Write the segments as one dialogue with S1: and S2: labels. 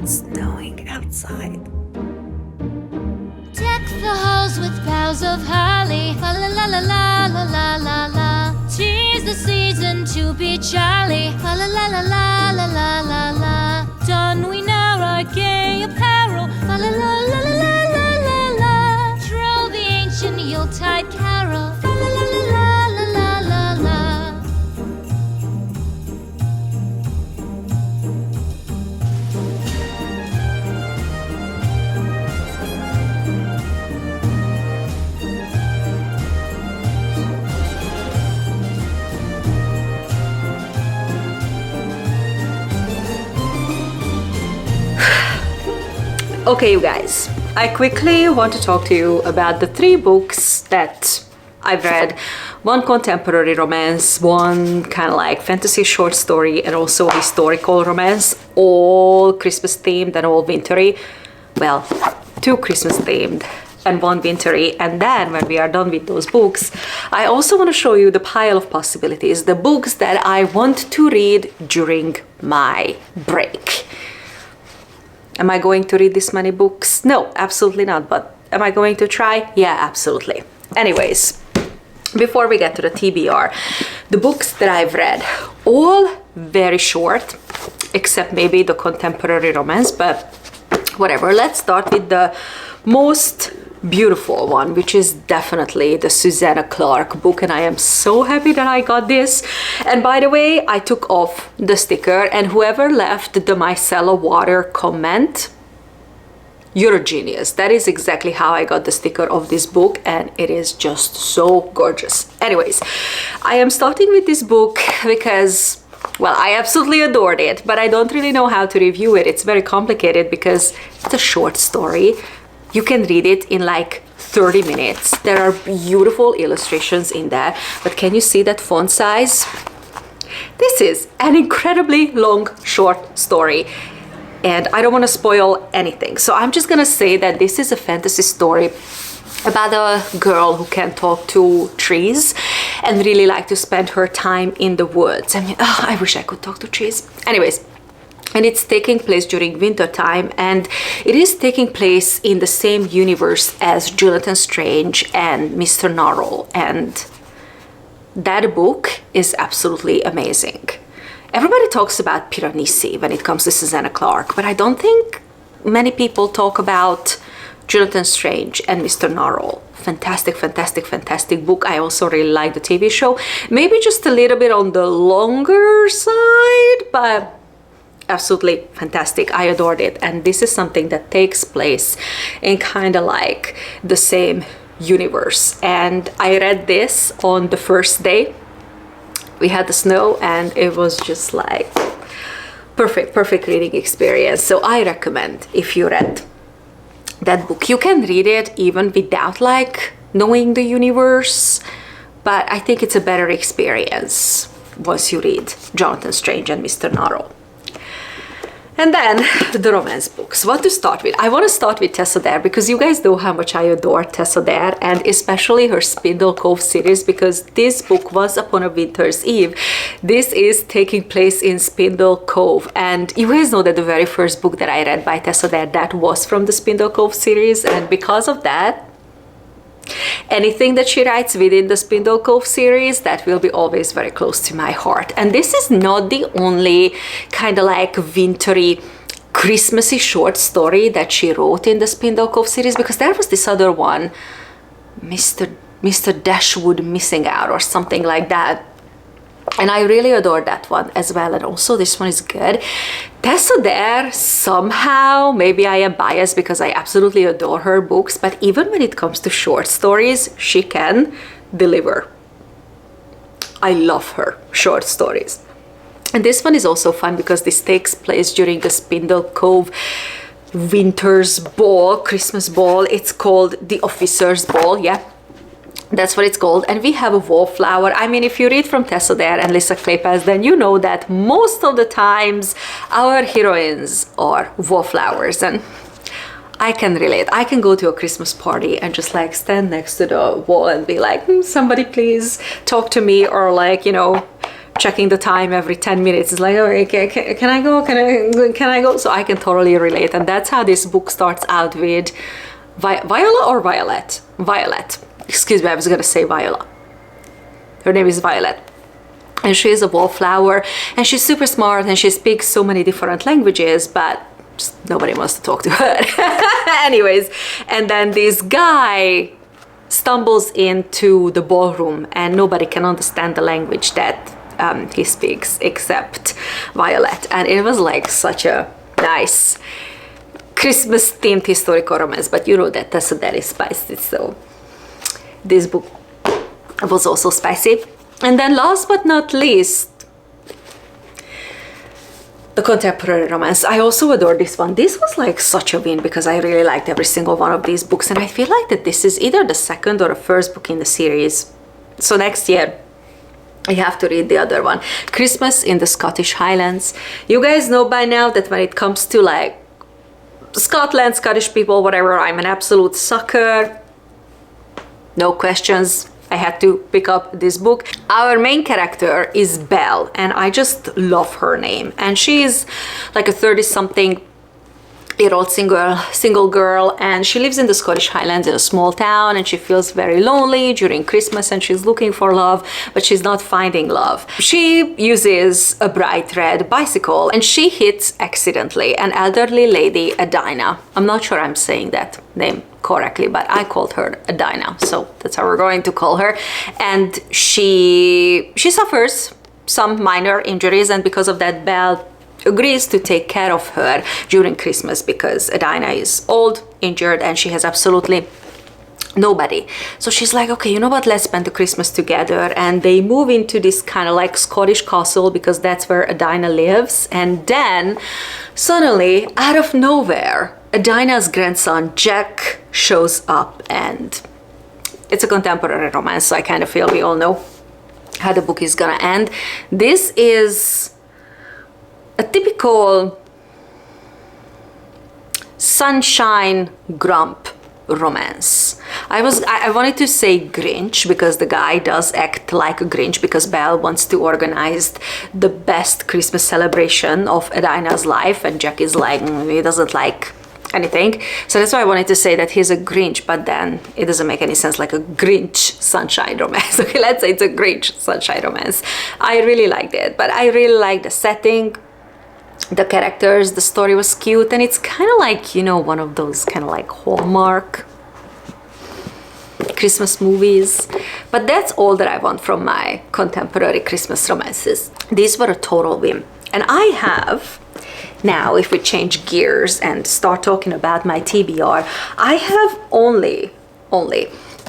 S1: It's snowing outside.
S2: Deck the halls with boughs of holly. La la la la la la la la la. 'Tis the season to be jolly. La la la la la la la la la. Don we now our gay apparel. La la la la la la la la la. Troll the ancient Yuletide carol. La la la la la la la la la.
S1: Okay, you guys, I quickly want to talk to you about the 3 books that I've read. One contemporary romance, one kind of like fantasy short story, and also historical romance, all Christmas themed and all wintry. Well, 2 Christmas themed and 1 wintry. And then when we are done with those books, I also want to show you the pile of possibilities, the books that I want to read during my break. Am I going to read this many books? No, absolutely not. But am I going to try? Yeah, absolutely. Anyways, before we get to the TBR, the books that I've read, all very short, except maybe the contemporary romance, but whatever. Let's start with the most beautiful one, which is definitely the Susanna Clarke book, and I am so happy that I got this. And by the way, I took off the sticker, and whoever left the micellar water comment, you're a genius. That is exactly how I got the sticker of this book, and it is just so gorgeous. Anyways, I am starting with this book because, well, I absolutely adored it, but I don't really know how to review it. It's very complicated because it's a short story. You can read it in like 30 minutes. There are beautiful illustrations in there, but can you see that font size? This is an incredibly long, short story, and I don't want to spoil anything. So I'm just gonna say that this is a fantasy story about a girl who can talk to trees and really like to spend her time in the woods. I mean, oh, I wish I could talk to trees. Anyways, and it's taking place during winter time, and it is taking place in the same universe as Jonathan Strange and Mr. Norrell, and that book is absolutely amazing. Everybody talks about Piranesi when it comes to Susanna Clarke, but I don't think many people talk about Jonathan Strange and Mr. Norrell. Fantastic, fantastic, fantastic book. I also really like the TV show. Maybe just a little bit on the longer side, but absolutely fantastic. I adored it, and this is something that takes place in kind of like the same universe. And I read this on the first day. We had the snow, and it was just like perfect reading experience. So I recommend, if you read that book, you can read it even without like knowing the universe, but I think it's a better experience once you read Jonathan Strange and Mr. Norrell. And then the romance books. What to start with? I want to start with Tessa Dare because you guys know how much I adore Tessa Dare, and especially her Spindle Cove series, because this book was Upon a Winter's Eve. This is taking place in Spindle Cove, and you guys know that the very first book that I read by Tessa Dare, that was from the Spindle Cove series, and because of that, anything that she writes within the Spindle Cove series, that will be always very close to my heart. And this is not the only kind of like wintry, Christmassy short story that she wrote in the Spindle Cove series, because there was this other one, Mr. Dashwood Missing Out or something like that. And I really adored that one as well, and also this one is good. Tessa Dare, somehow, maybe I am biased because I absolutely adore her books, but even when it comes to short stories, she can deliver. I love her short stories. And this one is also fun because this takes place during the Spindle Cove Winter's Ball, Christmas Ball. It's called the Officer's Ball, yeah. That's what it's called. And we have a wallflower. I mean, if you read from Tessa Dare and Lisa Kleypas, then you know that most of the times our heroines are wallflowers, and I can relate. I can go to a Christmas party and just like stand next to the wall and be like, somebody please talk to me, or like, you know, checking the time every 10 minutes. It's like, okay, can I go? Can I go? So I can totally relate. And that's how this book starts out with Viola or Violet? Violet. Excuse me, I was gonna say Viola. Her name is Violet. And she is a wallflower, and she's super smart, and she speaks so many different languages, but just nobody wants to talk to her. Anyways, and then this guy stumbles into the ballroom, and nobody can understand the language that he speaks except Violet. And it was like such a nice Christmas themed historical romance, but you know that Tessa that is spicy, so this book was also spicy. And then last but not least, the contemporary romance. I also adore this one. This was like such a win because I really liked every single one of these books, and I feel like that this is either the second or the first book in the series. So next year I have to read the other one, Christmas in the Scottish Highlands. You guys know by now that when it comes to like Scotland, Scottish people, whatever, I'm an absolute sucker. No questions. I had to pick up this book. Our main character is Belle, and I just love her name. And she's like a 30-something-year-old single girl, and she lives in the Scottish Highlands in a small town, and she feels very lonely during Christmas, and she's looking for love, but she's not finding love. She uses a bright red bicycle, and she hits accidentally an elderly lady, Adina. I'm not sure I'm saying that name correctly, but I called her Adina, so that's how we're going to call her. And she suffers some minor injuries, and because of that, Belle agrees to take care of her during Christmas because Adina is old, injured, and she has absolutely nobody. So she's like, okay, you know what, let's spend the Christmas together. And they move into this kind of like Scottish castle because that's where Adina lives. And then suddenly, out of nowhere, Adina's grandson Jack shows up, and it's a contemporary romance, so I kind of feel we all know how the book is gonna end. This is a typical sunshine grump romance. I wanted to say Grinch because the guy does act like a Grinch because Belle wants to organize the best Christmas celebration of Adina's life, and Jack is like, he doesn't like anything. So that's why I wanted to say that he's a Grinch, but then it doesn't make any sense, like a Grinch sunshine romance. Okay, let's say it's a Grinch sunshine romance. I really liked it, but I really liked the setting, the characters, the story was cute, and it's kind of like, you know, one of those kind of like Hallmark Christmas movies. But that's all that I want from my contemporary Christmas romances. These were a total win. And I have, now if we change gears and start talking about my TBR, I have only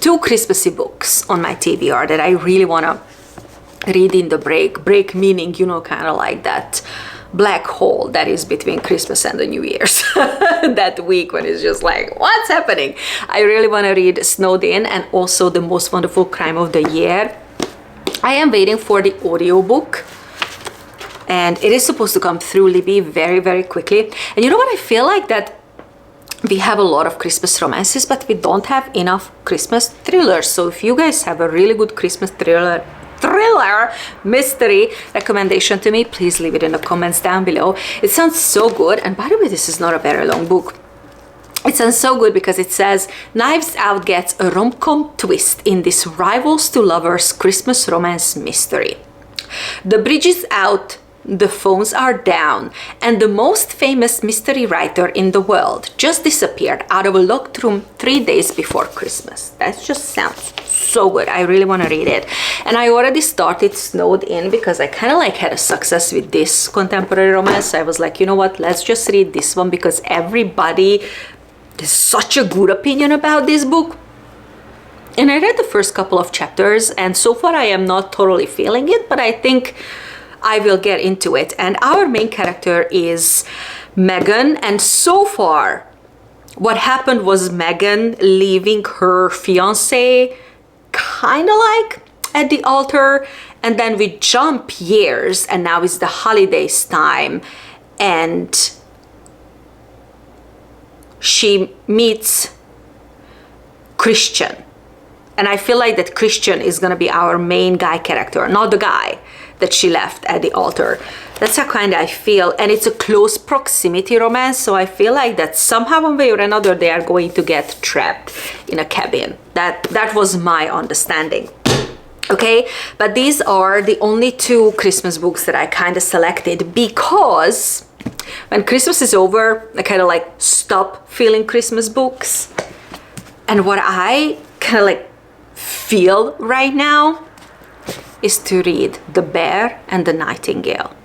S1: 2 Christmassy books on my TBR that I really want to read in the break meaning, you know, kind of like that black hole that is between Christmas and the New Year's. That week when it's just like, what's happening? I really want to read Snowed In and also The Most Wonderful Crime of the Year. I am waiting for the audiobook, and it is supposed to come through Libby very, very quickly. And you know what? I feel like that we have a lot of Christmas romances, but we don't have enough Christmas thrillers. So if you guys have a really good Christmas thriller mystery recommendation to me, please leave it in the comments down below. It sounds so good. And by the way, this is not a very long book. It sounds so good because it says Knives Out gets a rom-com twist in this rivals to lovers Christmas romance mystery. The bridge is out, the phones are down, and the most famous mystery writer in the world just disappeared out of a locked room 3 days before Christmas. That just sounds so good. I really want to read it. And I already started Snowed In because I kind of like had a success with this contemporary romance. I was like, you know what, let's just read this one because everybody has such a good opinion about this book. And I read the first couple of chapters, and so far I am not totally feeling it, but I think I will get into it. And our main character is Megan, and so far what happened was Megan leaving her fiance kind of like at the altar, and then we jump years and now it's the holidays time, and she meets Christian, And I feel like that Christian is gonna be our main guy character, not the guy that she left at the altar. That's how kind of I feel. And it's a close proximity romance, so I feel like that somehow, one way or another, they are going to get trapped in a cabin. That was my understanding. Okay, but these are the only 2 Christmas books that I kind of selected, because when Christmas is over, I kind of like stop feeling Christmas books. And what I kind of like feel right now is to read The Bear and the Nightingale.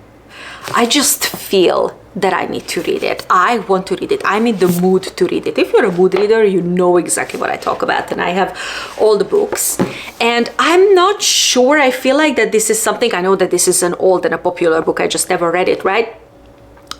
S1: I just feel that I need to read it. I want to read it. I'm in the mood to read it. If you're a mood reader, you know exactly what I talk about, and I have all the books. And I'm not sure, I feel like that this is something, I know that this is an old and a popular book, I just never read it, right?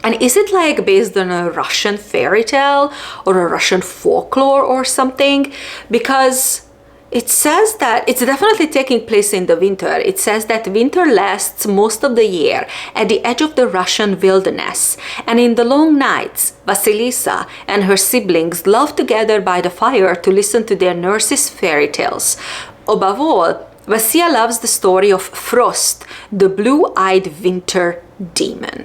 S1: And is it like based on a Russian fairy tale or a Russian folklore or something? Because it says that it's definitely taking place in the winter. It says that winter lasts most of the year at the edge of the Russian wilderness. And in the long nights, Vasilisa and her siblings love to gather by the fire to listen to their nurse's fairy tales. Above all, Vasia loves the story of Frost, the blue-eyed winter demon.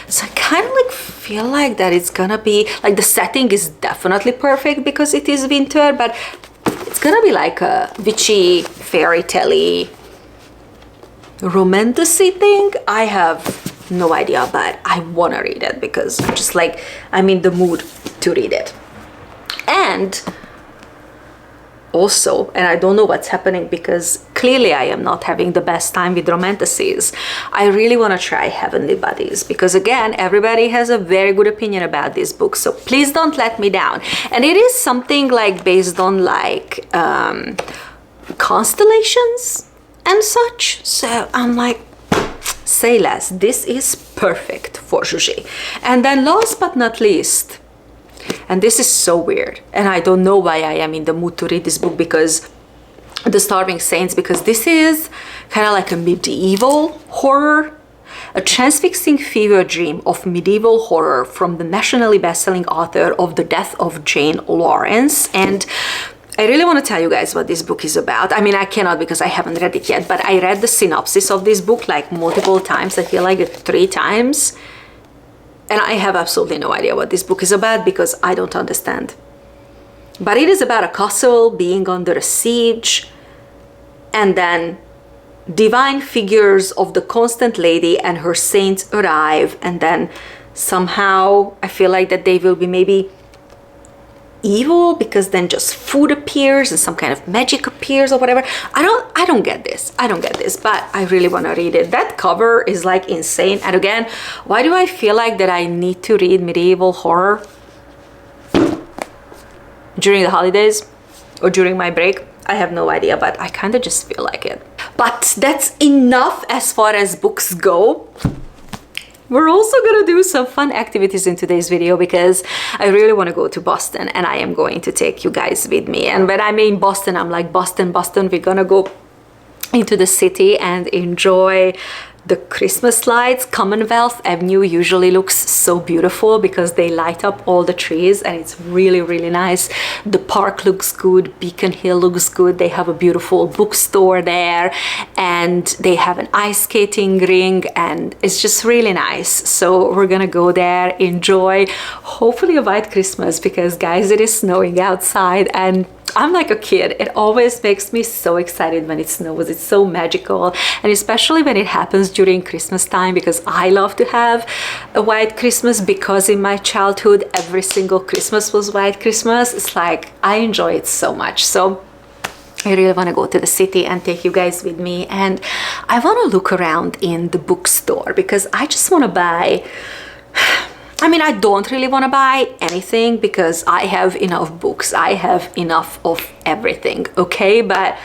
S1: So I kind of like feel like that it's gonna be like the setting is definitely perfect because it is winter, but it's gonna be like a witchy, fairy tale-y, romantasy thing. I have no idea, but I wanna read it because just like I'm in the mood to read it. And also, and I don't know what's happening because clearly I am not having the best time with romantasies. I really want to try Heavenly Buddies because again, everybody has a very good opinion about this book. So please don't let me down. And it is something like based on like constellations and such. So I'm like, say less. This is perfect for Zsuzsi. And then last but not least, and this is so weird, and I don't know why I am in the mood to read this book, because The Starving Saints, because this is kind of like a medieval horror, a transfixing fever dream of medieval horror from the nationally best-selling author of The Death of Jane Lawrence. And I really want to tell you guys what this book is about. I mean, I cannot because I haven't read it yet, but I read the synopsis of this book like multiple times. I feel like 3 times. And I have absolutely no idea what this book is about because I don't understand. But it is about a castle being under a siege, and then divine figures of the Constant Lady and her saints arrive, and then somehow I feel like that they will be maybe evil because then just food appears and some kind of magic appears or whatever. I don't get this, but I really want to read it. That cover is like insane. And again, why do I feel like that I need to read medieval horror during the holidays or during my break? I have no idea, but I kind of just feel like it. But that's enough as far as books go. We're also gonna do some fun activities in today's video because I really want to go to Boston and I am going to take you guys with me. And when I'm in Boston, I'm like, Boston, we're gonna go into the city and enjoy the Christmas lights. Commonwealth Avenue usually looks so beautiful because they light up all the trees and it's really, really nice. The park looks good, Beacon Hill looks good. They have a beautiful bookstore there and they have an ice skating ring and it's just really nice. So we're gonna go there, enjoy hopefully a white Christmas because guys, it is snowing outside and I'm like a kid. It always makes me so excited when it snows. It's so magical, and especially when it happens during Christmas time because I love to have a white Christmas because in my childhood every single Christmas was white Christmas. It's like I enjoy it so much. So I really want to go to the city and take you guys with me, and I want to look around in the bookstore because I just want to buy. I mean, I don't really want to buy anything because I have enough books. I have enough of everything, okay? But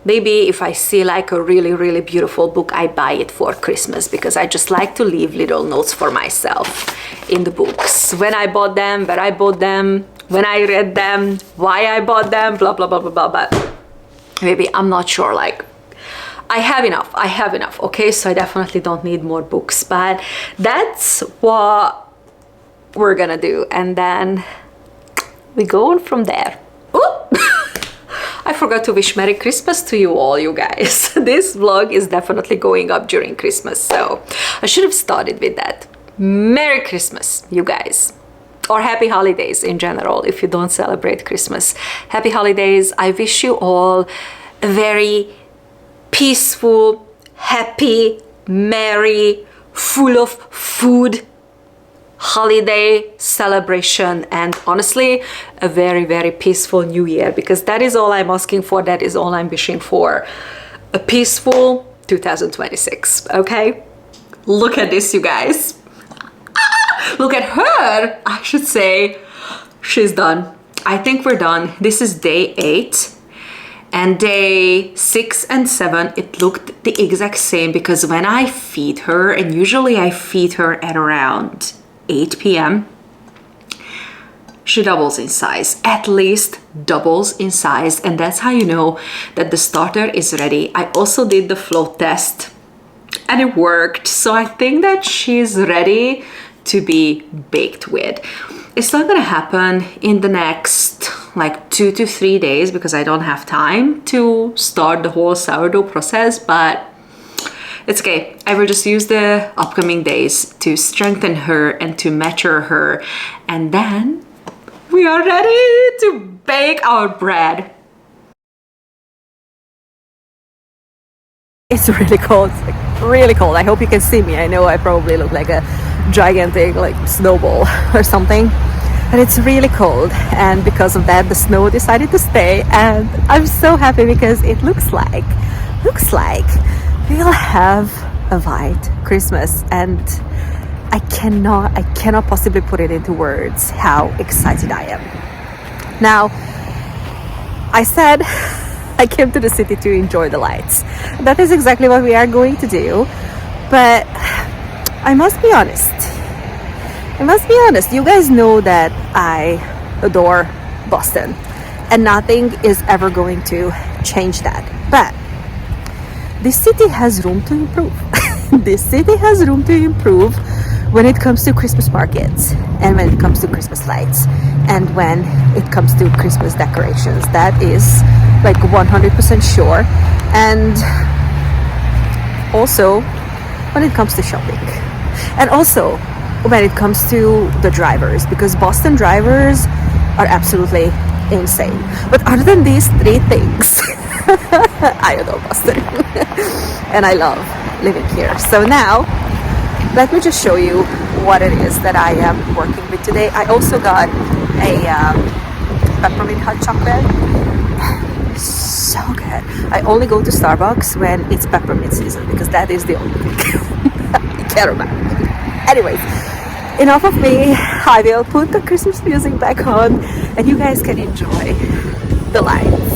S1: maybe if I see like a really, really beautiful book, I buy it for Christmas because I just like to leave little notes for myself in the books. When I bought them, where I bought them, when I read them, why I bought them, blah, blah, blah, blah, blah. But maybe I'm not sure, like, I have enough, okay? So I definitely don't need more books, but that's what we're gonna do, and then we go on from there. Ooh. I forgot to wish Merry Christmas to you all, you guys. This vlog is definitely going up during Christmas, so I should have started with that. Merry Christmas, you guys. Or happy holidays in general, if you don't celebrate Christmas. Happy holidays. I wish you all a very peaceful, happy, merry, full of food holiday celebration, and honestly a very, very peaceful new year, because that is all I'm asking for, that is all I'm wishing for. A peaceful 2026. Okay, look at this, you guys. Look at her, I should say. She's done. I think we're done. This is day 8, and day 6 and 7 it looked the exact same, because when I feed her, and usually I feed her at around 8 p.m. she doubles in size, at least doubles in size, and that's how you know that the starter is ready. I also did the float test and it worked, so I think that she's ready to be baked with. It's not gonna happen in the next like 2 to 3 days, because I don't have time to start the whole sourdough process, but it's okay. I will just use the upcoming days to strengthen her and to mature her, and then we are ready to bake our bread. It's really cold. It's like really cold. I hope you can see me. I know I probably look like a gigantic like snowball or something, but it's really cold, and because of that the snow decided to stay, and I'm so happy because it looks like we'll have a white Christmas, and I cannot possibly put it into words how excited I am. Now, I said I came to the city to enjoy the lights. That is exactly what we are going to do, but I must be honest. You guys know that I adore Boston, and nothing is ever going to change that. But this city has room to improve. This city has room to improve when it comes to Christmas markets, and when it comes to Christmas lights, and when it comes to Christmas decorations. That is like 100% sure. And also when it comes to shopping, and also when it comes to the drivers, because Boston drivers are absolutely insane. But other than these 3 things, I adore Boston and I love living here. So now let me just show you what it is that I am working with today. I also got a peppermint hot chocolate. So good. I only go to Starbucks when it's peppermint season, because that is the only thing I care about. Anyways, enough of me. I will put the Christmas music back on, and you guys can enjoy the lights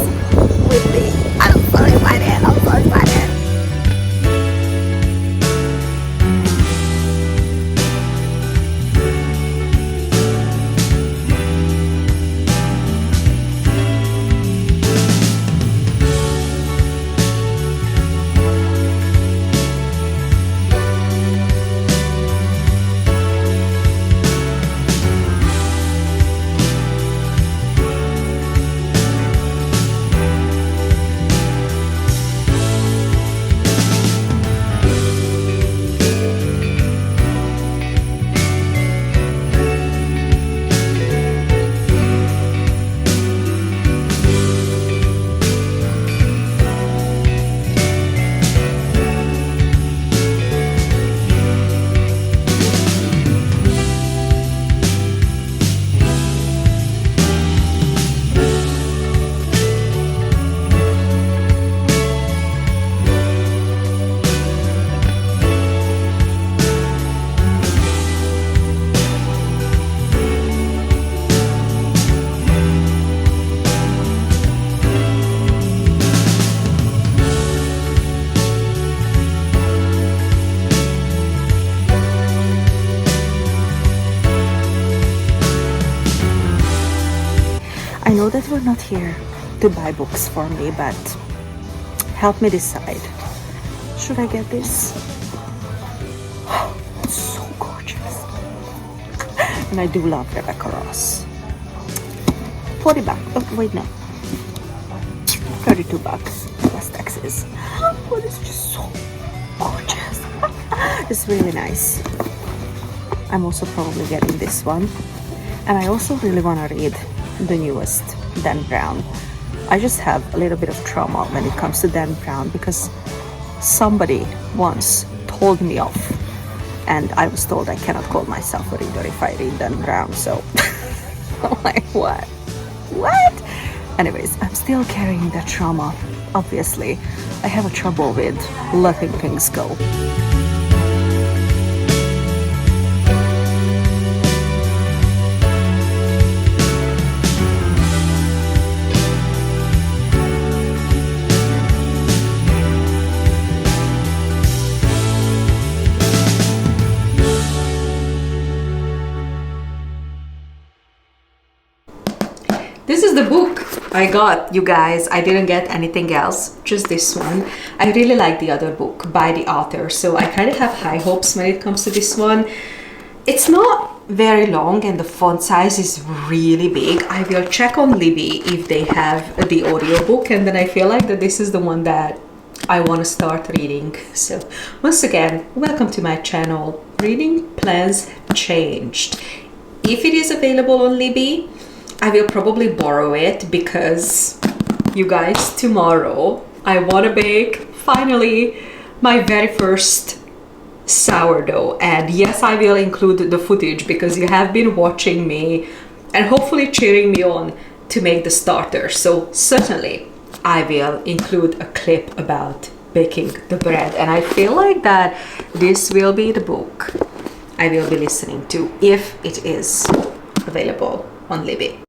S1: with me. I'm so excited. I know that we're not here to buy books for me, but help me decide. Should I get this? It's so gorgeous. And I do love Rebecca Ross. $40. Oh, wait, no. 32 bucks plus taxes. Oh, this is just so gorgeous. It's really nice. I'm also probably getting this one. And I also really want to read the newest Dan Brown. I just have a little bit of trauma when it comes to Dan Brown because somebody once told me off, and I was told I cannot call myself a reader if I read Dan Brown, so I'm like, what? Anyways, I'm still carrying that trauma. Obviously, I have a trouble with letting things go. This is the book I got, you guys. I didn't get anything else, just this one. I really like the other book by the author, so I kind of have high hopes when it comes to this one. It's not very long and the font size is really big. I will check on Libby if they have the audiobook, and then I feel like that this is the one that I want to start reading. So once again, welcome to my channel. Reading plans changed. If it is available on Libby, I will probably borrow it because, you guys, tomorrow I want to bake, finally, my very first sourdough. And yes, I will include the footage because you have been watching me and hopefully cheering me on to make the starter. So certainly I will include a clip about baking the bread. And I feel like that this will be the book I will be listening to if it is available on Libby.